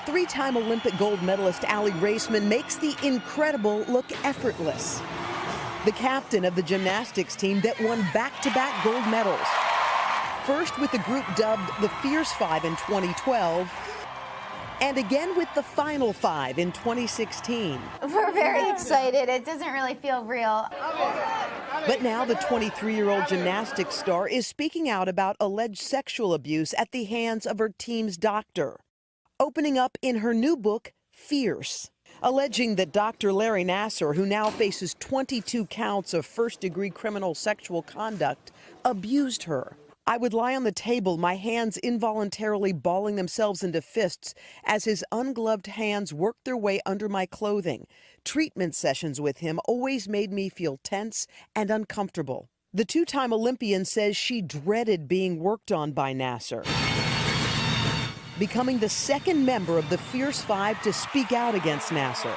Three-time Olympic gold medalist Aly Raisman makes the incredible look effortless. The captain of the gymnastics team that won back-to-back gold medals. First with the group dubbed the Fierce Five in 2012, and again with the Final Five in 2016. We're very excited. It doesn't really feel real. But now the 23-year-old gymnastics star is speaking out about alleged sexual abuse at the hands of her team's doctor, opening up in her new book, Fierce, alleging that Dr. Aly Nassar, who now faces 22 counts of first-degree criminal sexual conduct, abused her. I would lie on the table, my hands involuntarily balling themselves into fists as his ungloved hands worked their way under my clothing. Treatment sessions with him always made me feel tense and uncomfortable. The two-time Olympian says she dreaded being worked on by Nassar, becoming the second member of the Fierce Five to speak out against Nassar.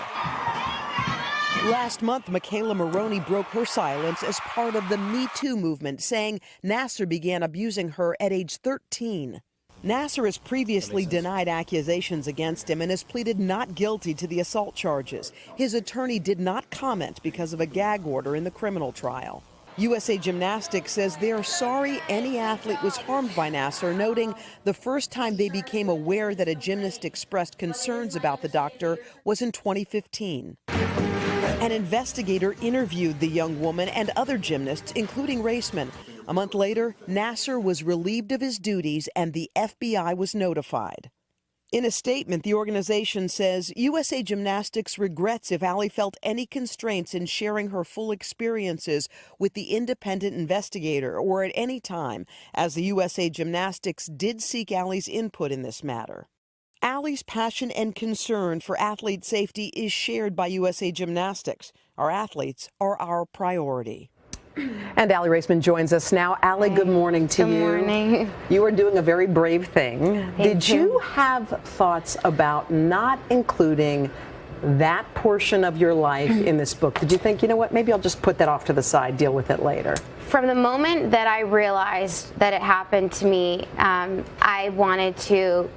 Last month, Michaela Maroney broke her silence as part of the Me Too movement, saying Nassar began abusing her at age 13. Nassar has previously denied accusations against him and has pleaded not guilty to the assault charges. His attorney did not comment because of a gag order in the criminal trial. USA Gymnastics says they are sorry any athlete was harmed by Nassar, noting the first time they became aware that a gymnast expressed concerns about the doctor was in 2015. An investigator interviewed the young woman and other gymnasts, including Raisman. A month later, Nassar was relieved of his duties and the FBI was notified. In a statement, the organization says USA Gymnastics regrets if Aly felt any constraints in sharing her full experiences with the independent investigator or at any time, as the USA Gymnastics did seek Aly's input in this matter. Aly's passion and concern for athlete safety is shared by USA Gymnastics. Our athletes are our priority. And Aly Raisman joins us now. Aly, good morning to you. Good morning. You are doing a very brave thing. Did you have thoughts about not including that portion of your life in this book? Did you think, you know what, maybe I'll just put that off to the side, deal with it later? From the moment that I realized that it happened to me, I wanted to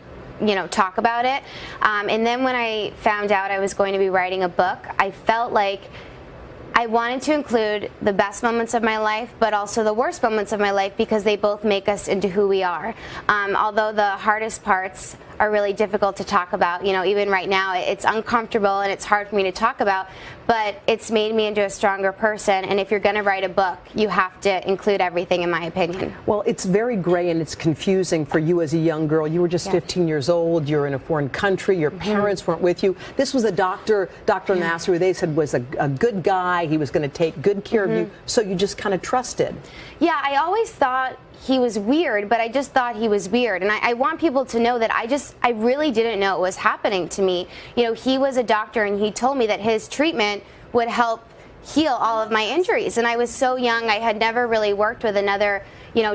talk about it. And then when I found out I was going to be writing a book, I felt like I wanted to include the best moments of my life, but also the worst moments of my life, because they both make us into who we are. Although the hardest parts are really difficult to talk about, even right now, it's uncomfortable and it's hard for me to talk about, but it's made me into a stronger person. And if you're going to write a book, you have to include everything, in my opinion. Well, it's very gray and it's confusing for you as a young girl. You were just 15 years old. You're in a foreign country. Your parents weren't with you. This was a Dr. Nassar, who they said was a good guy. He was going to take good care of you. So you just kind of trusted. Yeah, I always thought he was weird, but I just thought he was weird. And I want people to know that I really didn't know it was happening to me. He was a doctor and he told me that his treatment would help heal all of my injuries. And I was so young, I had never really worked with another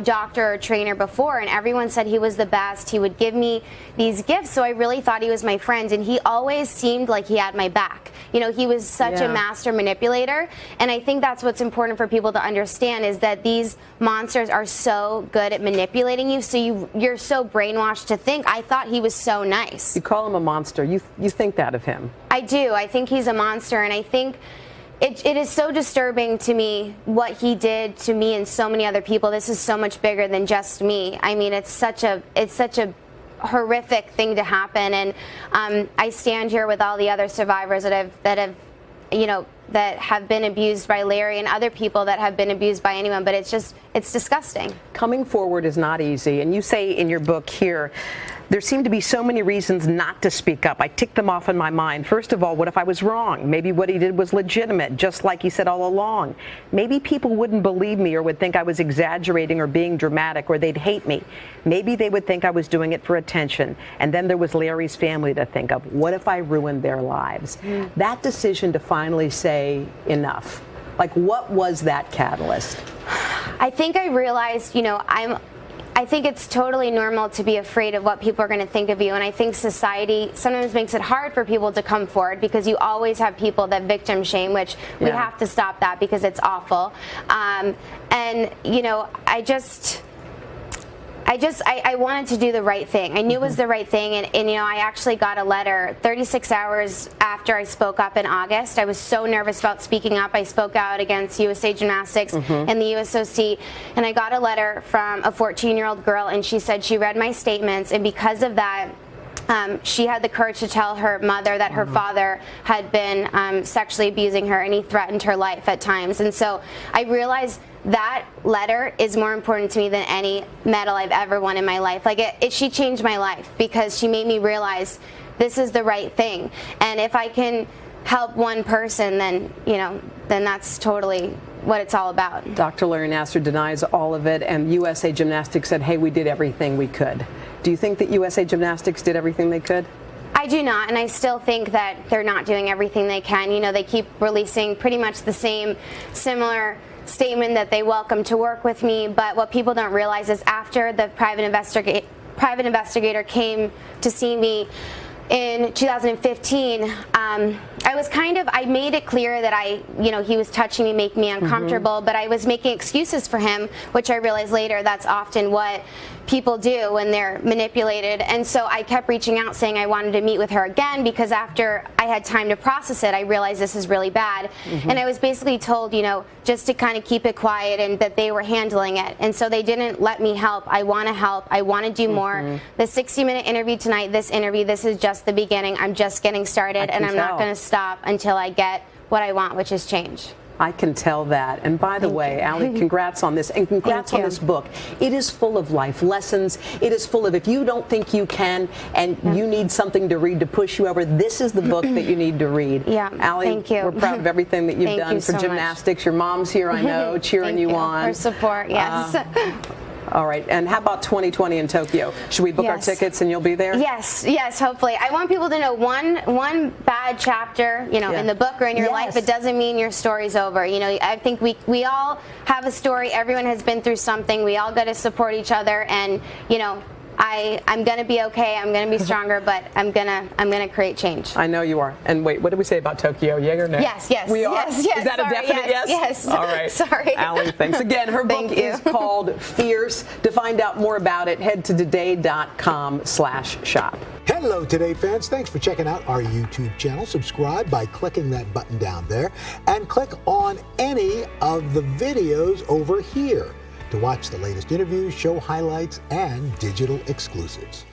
doctor or trainer before, and everyone said he was the best. He would give me these gifts, so I really thought he was my friend, and he always seemed like he had my back. He was such a master manipulator, and I think that's what's important for people to understand, is that these monsters are so good at manipulating you, so you're so brainwashed to think. I thought he was so nice. You call him a monster. You think that of him? I do. I think he's a monster, and I think it is so disturbing to me what he did to me and so many other people. This is so much bigger than just me. I mean, it's such a horrific thing to happen, and I stand here with all the other survivors that have been abused by Larry, and other people that have been abused by anyone. But it's disgusting. Coming forward is not easy, and you say in your book here, there seem to be so many reasons not to speak up. I ticked them off in my mind. First of all, what if I was wrong? Maybe what he did was legitimate, just like he said all along. Maybe people wouldn't believe me or would think I was exaggerating or being dramatic, or they'd hate me. Maybe they would think I was doing it for attention. And then there was Larry's family to think of. What if I ruined their lives? That decision to finally say enough. Like, what was that catalyst? I think I realized, I think it's totally normal to be afraid of what people are going to think of you, and I think society sometimes makes it hard for people to come forward, because you always have people that victim shame, which we have to stop that, because it's awful. And I wanted to do the right thing. I knew it was the right thing, and you know, I actually got a letter 36 hours after I spoke up in August. I was so nervous about speaking up. I spoke out against USA Gymnastics and the USOC, and I got a letter from a 14-year-old girl, and she said she read my statements, and because of that, she had the courage to tell her mother that her father had been sexually abusing her, and he threatened her life at times. And so I realized that letter is more important to me than any medal I've ever won in my life. Like she changed my life because she made me realize this is the right thing. And if I can help one person, then, you know, then that's totally what it's all about. Dr. Larry Nassar denies all of it, and USA Gymnastics said, hey, we did everything we could. Do you think that USA Gymnastics did everything they could? I do not, and I still think that they're not doing everything they can. You know, they keep releasing pretty much the same similar statement that they welcome to work with me, but what people don't realize is after the private investigator came to see me in 2015, I made it clear that he was touching me, making me uncomfortable, but I was making excuses for him, which I realized later that's often what people do when they're manipulated. And so I kept reaching out saying I wanted to meet with her again, because after I had time to process it, I realized this is really bad. And I was basically told, you know, just to kind of keep it quiet and that they were handling it. And so they didn't let me help. I want to help. I want to do more. The 60-minute interview tonight, this is just the beginning. I'm just getting started, and I'm not going to stop until I get what I want, which is change. I can tell that. And by the way, Aly, congrats on this, and congrats on this book. It is full of life lessons. It is full of, if you don't think you can and you need something to read to push you over, this is the book that you need to read. Yeah, Aly, thank you. We're proud of everything that you've done for gymnastics. Much. Your mom's here, I know, cheering you on. For support, yes. All right, and how about 2020 in Tokyo? Should we book our tickets and you'll be there? Yes, hopefully. I want people to know one bad chapter, you know, in the book or in your life, it doesn't mean your story's over. You know, I think we all have a story. Everyone has been through something. We all got to support each other, and, you know, I'm gonna be okay. I'm gonna be stronger, but I'm gonna create change. I know you are. And wait, what did we say about Tokyo? Yay or nay? Yes. We are. Yes. Is that a definite yes? Yes. All right. Sorry. Aly, thanks again. Her book is called Fierce. To find out more about it, head to today.com/shop. Hello, Today fans. Thanks for checking out our YouTube channel. Subscribe by clicking that button down there, and click on any of the videos over here to watch the latest interviews, show highlights, and digital exclusives.